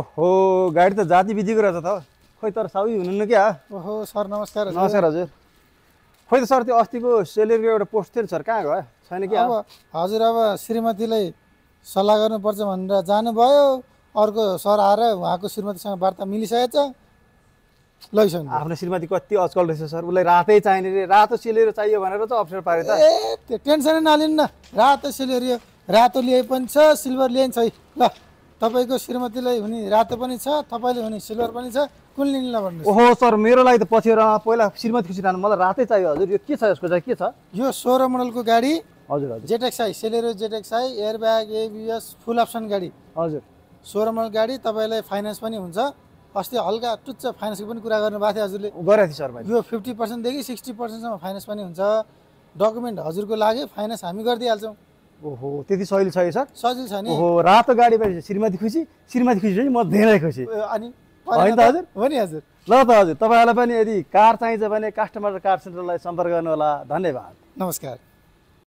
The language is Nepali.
ओहो गाडी त जाति बिजीको रहेछ त खोइ तर साउी हुनुहुन्न क्या ओहो सर नमस्कार नमस्कार हजुर खोइ त सर त्यो अस्तिको सेलेरीको एउटा पोस्ट थियो नि सर कहाँ गयो छैन कि अब हजुर अब श्रीमतीलाई सल्लाह गर्नुपर्छ भनेर जानुभयो अर्को सर आएर उहाँको श्रीमतीसँग वार्ता मिलिसकेछ लैसक्नु आफ्नो श्रीमती कति अचकल रहेछ सर उसलाई रातै चाहिने रे रातो सेलेरी चाहियो भनेर त अप्ठ्यारो पारे त ए त्यो टेन्सनै नलिनु न रातो सेलेरी रातो लिए पनि छ सिल्भर लिए पनि छ ल तपाईँको श्रीमतीलाई हुने रातो पनि छ तपाईँले हुने सिल्भर पनि छ कुन लिनु ल भन्नुहोस् ओहो सर मेरो लागि त पछि पहिला श्रीमती खुसी रहनु मलाई रातै चाहियो हजुर यो के छ यसको चाहिँ के छ यो 16 मोडलको गाडी हजुर हजुर जेटेक्सआई सेलेरो जेटेक्सआई एयरब्याग एबिएस फुल अप्सन गाडी हजुर 16 मोडल गाडी तपाईँलाई फाइनेन्स पनि हुन्छ अस्ति हल्का टुच्च फाइनेन्सको पनि कुरा गर्नुभएको थियो हजुरले गरेको थिएँ सर मैले यो 50% देखि 60% सम्म फाइनेन्स पनि हुन्छ डकुमेन्ट हजुरको लागि फाइनेन्स हामी गरिदिइहाल्छौँ ओहो त्यति सजिलो छ यो सर सजिलो छ नि ओहो रातो गाडी भएपछि श्रीमती खुसी चाहिँ म धेरै खुसी अनि होइन त हजुर हो नि हजुर ल त हजुर तपाईँहरूलाई पनि यदि कार चाहिन्छ भने कस्टमर कार सेन्टरलाई सम्पर्क गर्नु होला धन्यवाद नमस्कार